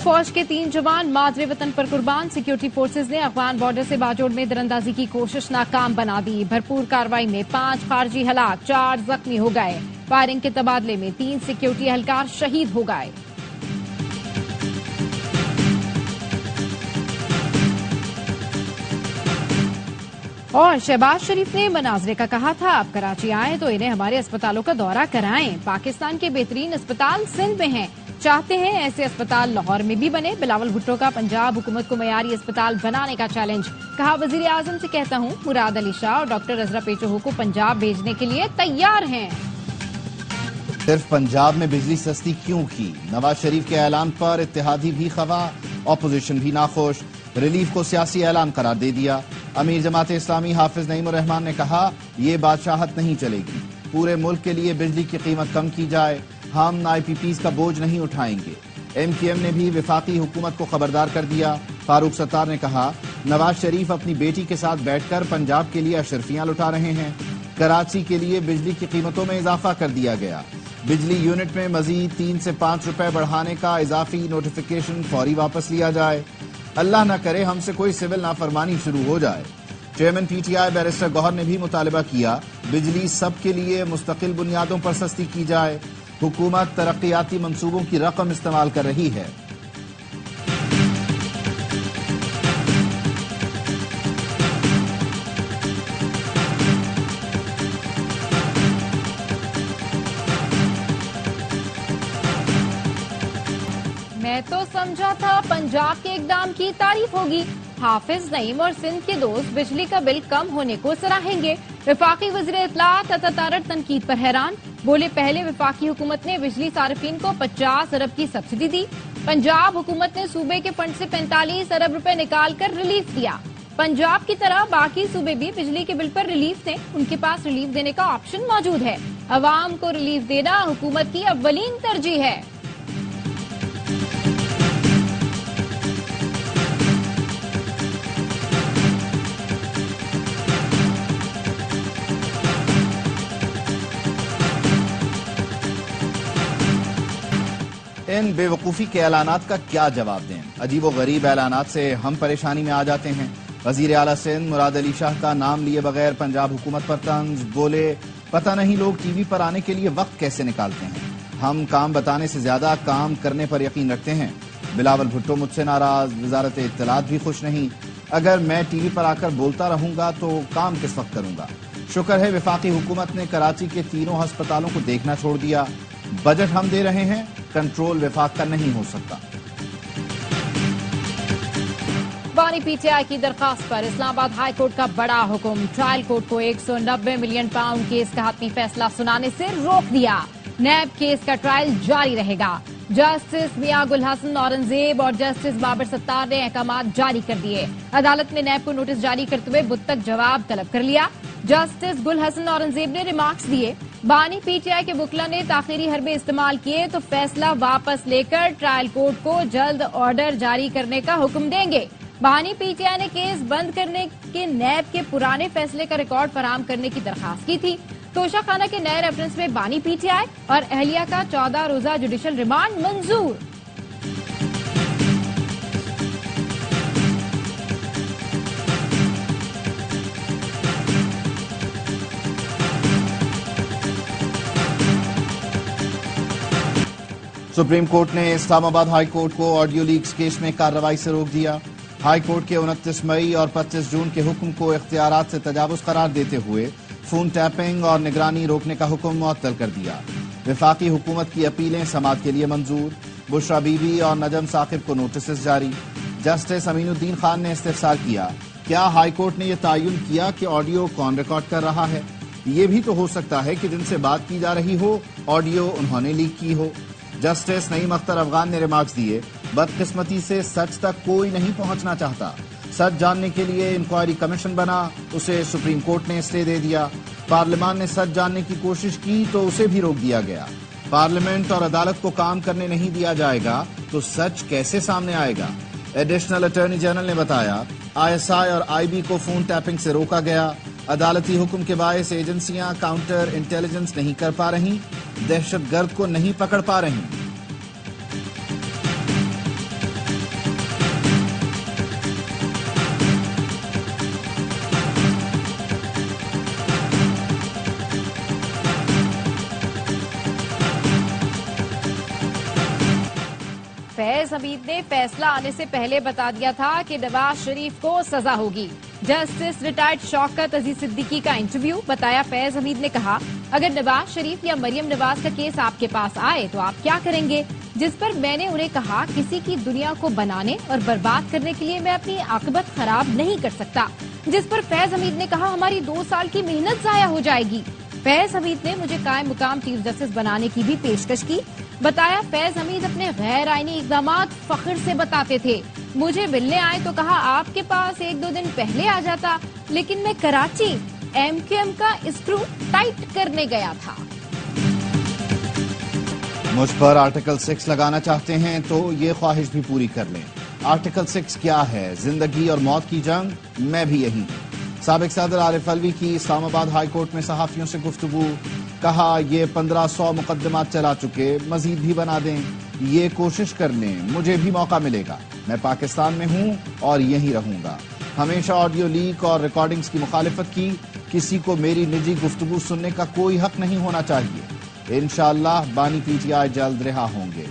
फौज के 3 जवान मादरे वतन पर कुर्बान। सिक्योरिटी फोर्सेज ने अफगान बॉर्डर से बाजोड़ में दरअंदाजी की कोशिश नाकाम बना दी। भरपूर कार्रवाई में 5 खारजी हलाक, 4 जख्मी हो गए। फायरिंग के तबादले में 3 सिक्योरिटी एहलकार शहीद हो गए। और शहबाज शरीफ ने मनाजरे का कहा था, अब कराची आए तो इन्हें हमारे अस्पतालों का दौरा कराएं। पाकिस्तान के बेहतरीन अस्पताल सिंध में हैं, चाहते हैं ऐसे अस्पताल लाहौर में भी बने। बिलावल भुट्टो का पंजाब हुकूमत को मयारी अस्पताल बनाने का चैलेंज। कहा, वजीर आजम से कहता हूं मुराद अली शाह और डॉक्टर अजरा पेचोहो को पंजाब भेजने के लिए तैयार हैं। सिर्फ पंजाब में बिजली सस्ती क्यों की? नवाज शरीफ के ऐलान पर इत्तेहादी भी खफा, ऑपोजिशन भी नाखुश। रिलीफ को सियासी ऐलान करार दे दिया। अमीर जमात इस्लामी हाफिज नईम उर रहमान ने कहा, ये बादशाहत नहीं चलेगी, पूरे मुल्क के लिए बिजली की कीमत कम की जाए, हम IPPs का बोझ नहीं उठाएंगे। MQM ने भी विफाकी हुकूमत को खबरदार कर दिया। फारूक सत्तार ने कहा, नवाज शरीफ अपनी बेटी के साथ बैठकर पंजाब के लिए अशरफियां लुटा रहे हैं। कराची के लिए बिजली की कीमतों में इजाफा कर दिया गया। बिजली यूनिट में मजीद 3 से 5 रुपए बढ़ाने का इजाफी नोटिफिकेशन फौरी वापस लिया जाए। अल्लाह न करे हमसे कोई सिविल नाफरमानी शुरू हो जाए। चेयरमैन PTI बैरिस्टर गौहर ने भी मुतालबा किया, बिजली सबके लिए मुस्तकिल बुनियादों पर सस्ती की जाए। हुकूमत तरक्याती मंसूबों की रकम इस्तेमाल कर रही है। मैं तो समझा था पंजाब के इकदाम की तारीफ होगी। हाफिज नईम और सिंध के दोस्त बिजली का बिल कम होने को सराहेंगे। वफाकी वज़ीर इत्तलात अतातारर तनकीद पर हैरान, बोले पहले वफाकी हुकूमत ने बिजली सार्फिन को 50 अरब की सब्सिडी दी। पंजाब हुकूमत ने सूबे के फंड से 45 अरब रुपए निकाल कर रिलीफ दिया। पंजाब की तरह बाकी सूबे भी बिजली के बिल पर रिलीफ दें, उनके पास रिलीफ देने का ऑप्शन मौजूद है। अवाम को रिलीफ देना हुकूमत की अव्वलीन तरजीह है। इन बेवकूफ़ी के ऐलानात का क्या जवाब दें? अजीब व गरीब ऐलानात से हम परेशानी में आ जाते हैं। वजीर आला सिंध मुराद अली शाह का नाम लिए बगैर पंजाब हुकूमत पर तंज, बोले पता नहीं लोग TV पर आने के लिए वक्त कैसे निकालते हैं। हम काम बताने से ज्यादा काम करने पर यकीन रखते हैं। बिलावल भुट्टो मुझसे नाराज, वजारत इत्तलात भी खुश नहीं। अगर मैं TV पर आकर बोलता रहूंगा तो काम किस वक्त करूंगा? शुक्र है वफाकी हुकूमत ने कराची के तीनों अस्पतालों को देखना छोड़ दिया। बजट हम दे रहे हैं, कंट्रोल वफाक का नहीं हो सकता। बानी PTI की दरखास्त पर इस्लामाबाद हाई कोर्ट का बड़ा हुक्म। ट्रायल कोर्ट को 190 मिलियन पाउंड केस का हतमी फैसला सुनाने से रोक दिया। नैब केस का ट्रायल जारी रहेगा। जस्टिस मियां गुल हसन औरंगजेब और जस्टिस बाबर सत्तार ने अहकामात जारी कर दिए। अदालत ने नैब को नोटिस जारी करते हुए बुध तक जवाब तलब कर लिया। जस्टिस गुल हसन औरंगजेब ने रिमार्क्स दिए, बानी PTI के वकील ने ताखीरी हरबे इस्तेमाल किए तो फैसला वापस लेकर ट्रायल कोर्ट को जल्द ऑर्डर जारी करने का हुक्म देंगे। बानी PTI ने केस बंद करने के नैब के पुराने फैसले का रिकॉर्ड फराहम करने की दरखास्त की थी। तोशा खाना के नए रेफरेंस में बानी PTI और अहलिया का 14 रोजा जुडिशल रिमांड मंजूर। सुप्रीम कोर्ट ने इस्लामाबाद हाई कोर्ट को ऑडियो लीक्स केस में कार्रवाई से रोक दिया। हाई कोर्ट के 29 मई और 25 जून के हुक्म को इख्तियारात से तजावुज करार देते हुए फोन टैपिंग और निगरानी रोकने का हुक्म मुअत्तल कर दिया। वफाकी हुकूमत की अपीलें समाअत के लिए मंजूर। बुशरा बीबी और नजम साकिब को नोटिस जारी। जस्टिस अमीनुद्दीन खान ने इस्तिफसार किया, क्या हाई कोर्ट ने यह तयन किया कि ऑडियो कौन रिकॉर्ड कर रहा है? ये भी तो हो सकता है कि जिनसे बात की जा रही हो ऑडियो उन्होंने लीक की हो। जस्टिस नईम अख्तर अफगान ने रिमार्क्स दिए, बदकिस्मती से सच तक कोई नहीं पहुंचना चाहता। सच जानने के लिए इंक्वायरी कमीशन बना, उसे सुप्रीम कोर्ट ने स्टे दे दिया। पार्लियामान ने सच जानने की कोशिश की तो उसे भी रोक दिया गया। पार्लियामेंट और अदालत को काम करने नहीं दिया जाएगा तो सच कैसे सामने आएगा? एडिशनल अटॉर्नी जनरल ने बताया, ISI और IB को फोन टैपिंग से रोका गया। अदालती हुक्म के बायस एजेंसियां काउंटर इंटेलिजेंस नहीं कर पा रही, दहशतगर्द को नहीं पकड़ पा रही। फैज हमीद ने फैसला आने से पहले बता दिया था कि नवाज शरीफ को सजा होगी। जस्टिस रिटायर्ड शौकत अजीज सिद्दीकी का इंटरव्यू। बताया फैज हमीद ने कहा, अगर नवाज शरीफ या मरियम नवाज का केस आपके पास आए तो आप क्या करेंगे? जिस पर मैंने उन्हें कहा, किसी की दुनिया को बनाने और बर्बाद करने के लिए मैं अपनी आकबत खराब नहीं कर सकता। जिस पर फैज हमीद ने कहा, हमारी 2 साल की मेहनत जाया हो जाएगी। फैज हमीद ने मुझे कायम मुकाम चीफ जस्टिस बनाने की भी पेशकश की। बताया फैज हमीद अपने गैर आईनी इक़दामात फख्र से बताते थे। मुझे मिलने आए तो कहा आपके पास 1-2 दिन पहले आ जाता, लेकिन मैं कराची MQM का स्क्रू टाइट करने गया था। मुझ पर आर्टिकल 6 लगाना चाहते हैं तो ये ख्वाहिश भी पूरी कर लें। आर्टिकल 6 क्या है? जिंदगी और मौत की जंग, मैं भी यही हूँ। साबिक सदर आरिफ अलवी की इस्लामाबाद हाई कोर्ट में सहाफियों से गुफ्तगू। कहा, ये 1500 मुकदमात चला चुके, मजीद भी बना दें। ये कोशिश कर लें, मुझे भी मौका मिलेगा। मैं पाकिस्तान में हूँ और यहीं रहूंगा। हमेशा ऑडियो लीक और रिकॉर्डिंग्स की मुखालिफत की। किसी को मेरी निजी गुफ्तगू सुनने का कोई हक नहीं होना चाहिए। इंशाअल्लाह बानी PTI जल्द रिहा होंगे।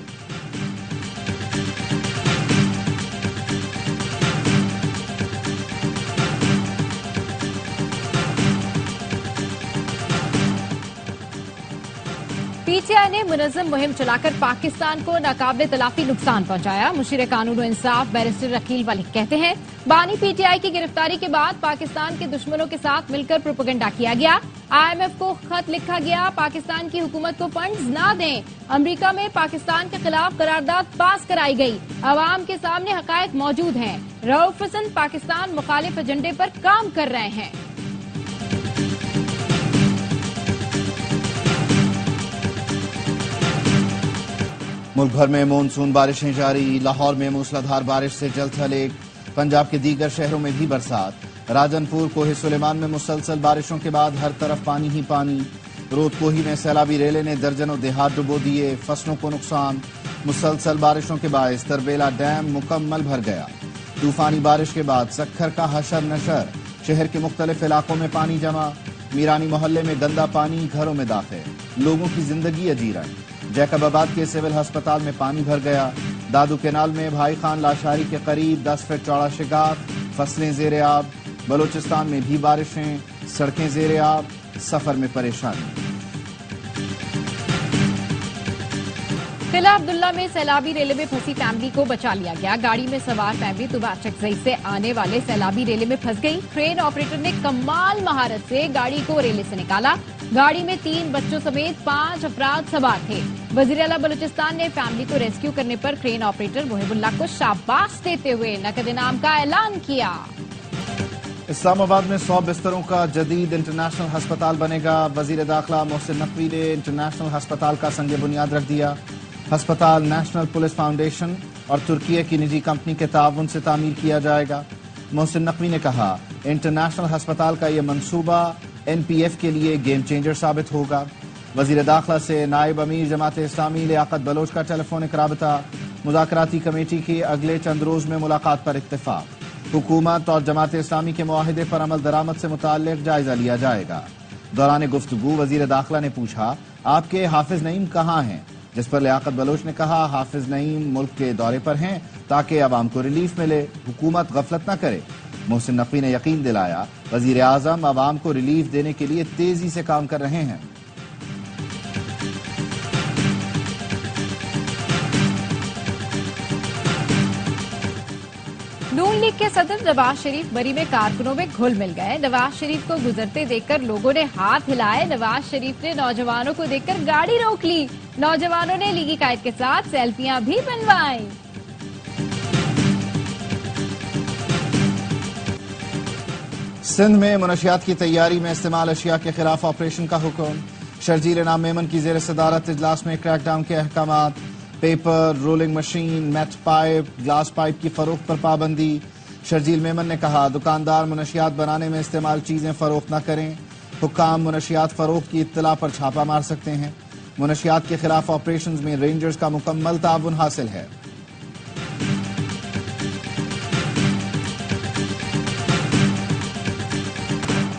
PTI ने मुनज़्ज़म मुहिम चलाकर पाकिस्तान को नाकाबिले तलाफी नुकसान पहुंचाया। मुशीर कानून और इंसाफ बैरिस्टर अकील मलिक कहते हैं, बानी PTI की गिरफ्तारी के बाद पाकिस्तान के दुश्मनों के साथ मिलकर प्रोपेगेंडा किया गया। IMF को खत लिखा गया, पाकिस्तान की हुकूमत को फंड्स ना दें। अमेरिका में पाकिस्तान के खिलाफ करारदाद पास कराई गई। अवाम के सामने हकायक मौजूद हैं। रऊफ हसन पाकिस्तान मुखालिफ एजेंडे पर काम कर रहे हैं। मुल्क भर में मानसून बारिशें जारी। लाहौर में मूसलाधार बारिश से जल थल एक। पंजाब के दीगर शहरों में भी बरसात। राजनपुर कोहे सुलेमान में मुसलसल बारिशों के बाद हर तरफ पानी ही पानी। रोदकोही में सैलाबी रेले ने दर्जनों देहात डुबो दिए, फसलों को नुकसान। मुसलसल बारिशों के बायस तरबेला डैम मुकम्मल भर गया। तूफानी बारिश के बाद सक्खर का हशर नशर। शहर के मुख्तलिफ इलाकों में पानी जमा। मीरानी मोहल्ले में गंदा पानी घरों में दाखिल। लोगों की जिंदगी अजीरन। जैकबाबाद के सिविल अस्पताल में पानी भर गया। दादू केनाल में भाई खान लाशारी के करीब 10 फीट चौड़ा शिगार। फसलें जेर आब। बलूचिस्तान में भी बारिशें, सड़कें जेर आब, सफर में परेशानी। किला अब्दुल्ला में सैलाबी रेले में फंसी फैमिली को बचा लिया गया। गाड़ी में सवार फैमिली तुबाचकजई से आने वाले सैलाबी रेले में फंस गई। क्रेन ऑपरेटर ने कमाल महारत से गाड़ी को रेले से निकाला। गाड़ी में 3 बच्चों समेत 5 अफराद सवार थे। वजीर आला बलूचिस्तान ने फैमिली को रेस्क्यू करने पर क्रेन ऑपरेटर मोहिबुल्लाह को शाबाश देते हुए नकद इनाम का ऐलान किया। इस्लामाबाद में 100 बिस्तरों का जदीद इंटरनेशनल अस्पताल बनेगा। वजीर दाखिला मोहसिन नकवी ने इंटरनेशनल अस्पताल का संग बुनियाद रख दिया। अस्पताल नेशनल पुलिस फाउंडेशन और तुर्की की निजी कंपनी के ताउन से तामीर किया जाएगा। मोहसिन नकवी ने कहा, इंटरनेशनल अस्पताल का यह मंसूबा NPF के लिए गेम चेंजर साबित होगा। वजीर दाखिला से नायब अमीर जमात इस्लामी लियाकत बलोच का टेलीफोनिक राबता। मुज़ाकराती कमेटी की अगले चंद रोज में मुलाकात पर इत्तेफाक। हुकूमत और जमात इस्लामी के मुआहिदे पर अमल दरामद से मुताल्लिक जायजा लिया जाएगा। दौरान गुफ्तगू वजीर दाखिला ने पूछा, आपके हाफिज नईम कहाँ हैं? जिस पर लियाकत बलोच ने कहा, हाफिज नईम मुल्क के दौरे पर हैं ताकि अवाम को रिलीफ मिले, हुकूमत गफलत न करे। मोहसिन नकवी ने यकीन दिलाया, वजीर आजम अवाम को रिलीफ देने के लिए तेजी से काम कर रहे हैं। नून लीग के सदर नवाज शरीफ बरी में कारकुनों में घुल मिल गए। नवाज शरीफ को गुजरते देखकर लोगों ने हाथ हिलाए। नवाज शरीफ ने नौजवानों को देखकर गाड़ी रोक ली। नौजवानों ने लीगी कायद के साथ सेल्फियां भी बनवाई। सिंध में मुनशियात की तैयारी में इस्तेमाल अशिया के खिलाफ ऑपरेशन का हुक्म। शर्जील इनाम मेमन की जेर सदारत इजलास में क्रैकडाउन के अहकामात। Paper, rolling machine, meth pipe, glass pipe की फरोख्त पर पाबंदी। शर्जील मेमन ने कहा, दुकानदार मुनशियात बनाने में इस्तेमाल चीजें फरोख्त न करें। हुक्काम मुनशियात फरोख्त की इत्तला पर छापा मार सकते हैं। मुनशियात के खिलाफ ऑपरेशन में रेंजर्स का मुकम्मल ताउन हासिल है।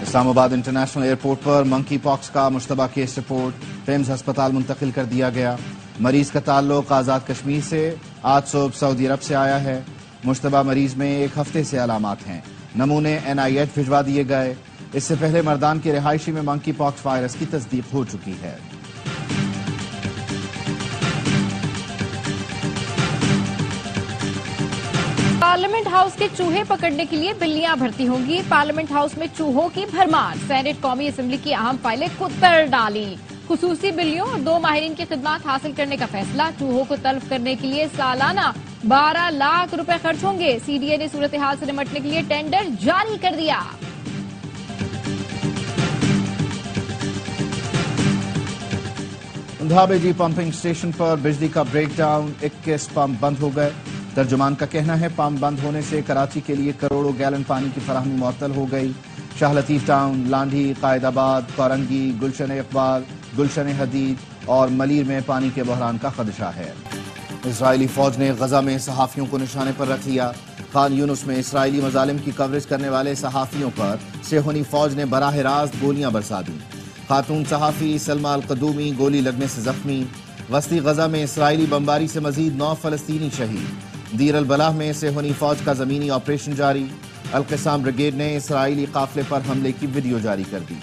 इस्लामाबाद इंटरनेशनल एयरपोर्ट पर मंकी पॉक्स का मुश्तबा केस रिपोर्ट। फेम्स अस्पताल मुंतकिल कर दिया गया। मरीज का ताल्लुक आजाद कश्मीर से आज सुबह सऊदी अरब से आया है। मुश्तबा मरीज में एक हफ्ते से अलामात हैं। नमूने NIH भिजवा दिए गए। इससे पहले मर्दान की रिहायशी में मंकी पॉक्स वायरस की तस्दीक हो चुकी है। पार्लियामेंट हाउस के चूहे पकड़ने के लिए बिल्लियां भर्ती होंगी। पार्लियामेंट हाउस में चूहों की भरमार। सेनेट कौमी असेंबली की अहम फाइलें कुतर डाली। खुसूसी बिल्लियों और 2 माहिरीन की खिदमत हासिल करने का फैसला। चूहों को तल्फ करने के लिए सालाना 12 लाख रुपए खर्च होंगे। CDA ने सूरत हाल से निपटने के लिए टेंडर जारी कर दिया। धाबेजी पंपिंग स्टेशन पर बिजली का ब्रेकडाउन, 21 पंप बंद हो गए। तर्जुमान का कहना है पंप बंद होने से कराची के लिए करोड़ों गैलन पानी की फराहमी मुअत्तल हो गई। शाह लतीफ टाउन, लांढी, कायदाबाद, कोरंगी, गुलशन इकबाल, गुलशन हदीद और मलीर में पानी के बहरान का खदशा है। इजरायली फौज ने गजा में सहाफियों को निशाने पर रख लिया। खान यूनुस में इसराइली मजालिम की कवरेज करने वाले सहाफियों पर सेहोनी फौज ने बराह रास्त गोलियां बरसा दी। खातून सहाफी सलमा अल कदूमी गोली लगने से जख्मी। वस्ती गजा में इसराइली बमबारी से मजीद 9 फलस्तीनी शहीद। दीर अल बलाह में सेहोनी फौज का जमीनी ऑपरेशन जारी। अल-क़िसाम ब्रिगेड ने इसराइली काफिले पर हमले की वीडियो जारी कर दी।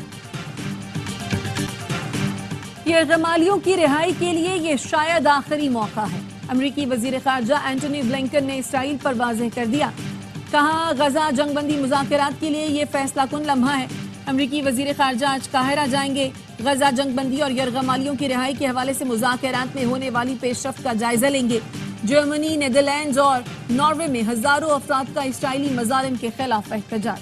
यरगमालियों की रिहाई के लिए ये शायद आखिरी मौका है। अमरीकी वजीर खारजा एंटनी ब्लिंकन ने इसराइल पर वाज़ेह कर दिया। कहा, गजा जंगबंदी मुज़ाकरात के लिए ये फैसला कुन लम्हा है। अमरीकी वजीर खारजा आज काहिरा जाएंगे। गजा जंगबंदी और यरगमालियों की रिहाई के हवाले से मुज़ाकरात में होने वाली पेशरफ्त का जायजा लेंगे। जर्मनी, नीदरलैंड्स और नॉर्वे में हजारों अफराद का इसराइली मजालिम के खिलाफ एहतजाज।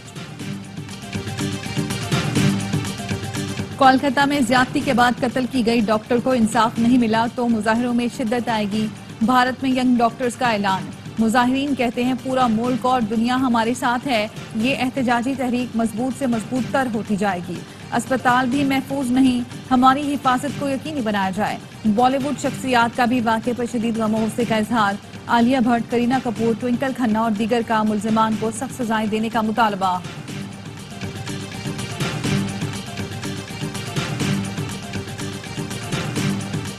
कोलकाता में ज्यादती के बाद कत्ल की गई डॉक्टर को इंसाफ नहीं मिला तो मुजाहिरों में शिद्दत आएगी। भारत में यंग डॉक्टर्स का ऐलान। मुजाहिरीन कहते हैं पूरा मुल्क और दुनिया हमारे साथ है। ये एहतजाजी तहरीक मजबूत से मजबूत तर होती जाएगी। अस्पताल भी महफूज नहीं, हमारी हिफाजत को यकीनी बनाया जाए। बॉलीवुड शख्सियात का भी वाक़े पर शदीद गम गुस्से का इजहार। आलिया भट्ट, करीना कपूर, ट्विंकल खन्ना और दीगर का मुल्जिमान को सख्त सजाएं देने का मुतालबा।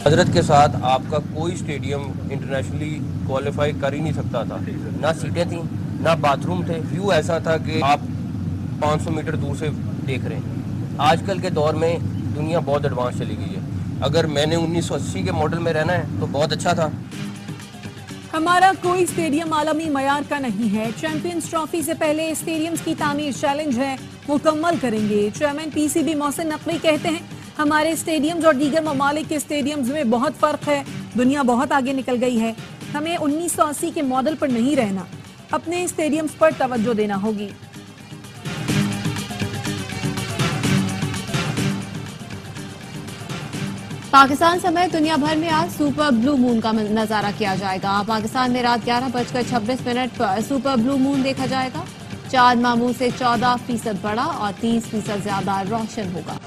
हजरत के साथ आपका कोई स्टेडियम इंटरनेशनली क्वालिफाई कर ही नहीं सकता था। ना सीटें थी, ना बाथरूम थे। व्यू ऐसा था कि आप 500 मीटर दूर से देख रहे हैं। आजकल के दौर में दुनिया बहुत एडवांस चली गई है। अगर मैंने 1980 के मॉडल में रहना है तो बहुत अच्छा था। हमारा कोई स्टेडियम आलमी मयार का नहीं है। चैंपियंस ट्रॉफी से पहले स्टेडियम्स की तामीर चैलेंज है, मुकम्मल करेंगे। चेयरमैन PCB मोहसिन नकवी कहते हैं, हमारे स्टेडियम्स और दीगर ममालिक के स्टेडियम्स में बहुत फर्क है। दुनिया बहुत आगे निकल गई है। हमें 1980 के मॉडल पर नहीं रहना, अपने स्टेडियम्स पर तवज्जो देना होगी। पाकिस्तान समेत दुनिया भर में आज सुपर ब्लू मून का नजारा किया जाएगा। पाकिस्तान में रात 11:26 पर सुपर ब्लू मून देखा जाएगा। चांद मामूल से 14% बड़ा और 30% ज्यादा रोशन होगा।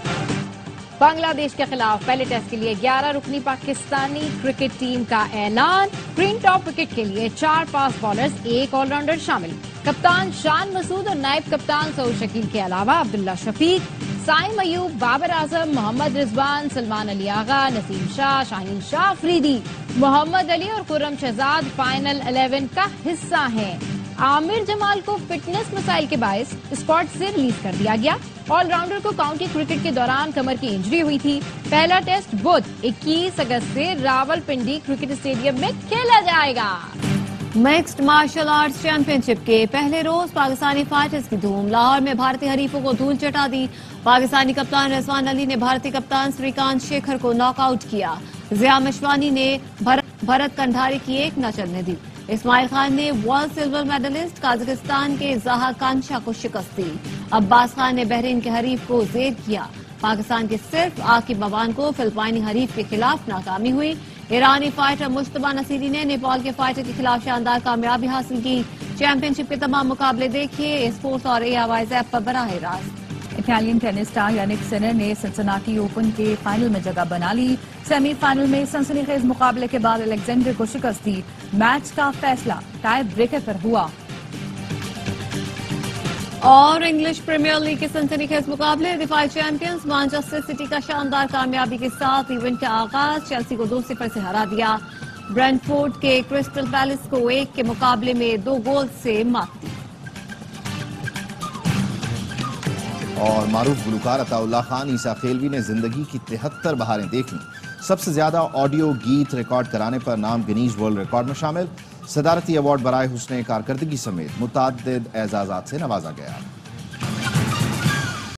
बांग्लादेश के खिलाफ पहले टेस्ट के लिए 11 रुकनी पाकिस्तानी क्रिकेट टीम का ऐलान। ग्रीन टॉप विकेट के लिए 4 फास्ट बॉलर्स, 1 ऑलराउंडर शामिल। कप्तान शान मसूद और नायब कप्तान सऊद शकील के अलावा अब्दुल्ला शफीक, साइम अयूब, बाबर आजम, मोहम्मद रिजवान, सलमान अली आगा, नसीम शाह, शाहीन शाह अफरीदी, मोहम्मद अली और खुर्रम शहजाद फाइनल 11 का हिस्सा हैं। आमिर जमाल को फिटनेस मसाइल के बायस स्क्वाड से रिलीज कर दिया गया। ऑलराउंडर को काउंटी क्रिकेट के दौरान कमर की इंजरी हुई थी। पहला टेस्ट बुध 21 अगस्त से रावलपिंडी क्रिकेट स्टेडियम में खेला जाएगा। मिक्स्ड मार्शल आर्ट्स चैंपियनशिप के पहले रोज पाकिस्तानी फाइटर्स की धूम। लाहौर में भारतीय हरीफों को धूल चटा दी। पाकिस्तानी कप्तान रिजवान अली ने भारतीय कप्तान श्रीकांत शेखर को नॉकआउट किया। जिया मशवानी ने भरत कंधारी की एक न चलने दी। इस्माइल खान ने वर्ल्ड सिल्वर मेडलिस्ट काजाकिस्तान के जहा कांशा को शिकस्त दी। अब्बास खान ने बहरीन के हरीफ को जेर किया। पाकिस्तान के सिर्फ आकिब मवान को फिलिपाइनी हरीफ के खिलाफ नाकामी हुई। ईरानी फाइटर मुश्तबा नसीरी ने नेपाल के फाइटर के खिलाफ शानदार कामयाबी हासिल की। चैंपियनशिप के तमाम मुकाबले देखिए स्पोर्ट्स और AIZ ऐप पर बराह रास्त। Italian tennis star Jannik Sinner ने सिंसिनाटी ओपन के फाइनल में जगह बना ली। सेमीफाइनल में सनसनीखेज मुकाबले के बाद अलेक्जेंडर को शिकस्त दी। मैच का फैसला टाई ब्रेकर पर हुआ। और इंग्लिश प्रीमियर लीग के सनसनीखेज मुकाबले दिफाई चैंपियंस मैनचेस्टर सिटी का शानदार कामयाबी के साथ इवेंट का आगाज। चेल्सी को 2-0 से हरा दिया। ब्रेंटफोर्ड के क्रिस्टल पैलेस को 1 के मुकाबले में 2 गोल से मात दी। और मारूफ गुलकार अताउल्लाह खान ईसा खेलवी ने जिंदगी की 73 बहारें देख लीं। सबसे ज्यादा ऑडियो गीत रिकॉर्ड कराने पर नाम गिनीज वर्ल्ड रिकॉर्ड में शामिल। सदारती अवार्ड बराए हुस्ने कारकर्दगी समेत मुतअद्दिद एजाजात से नवाजा गया।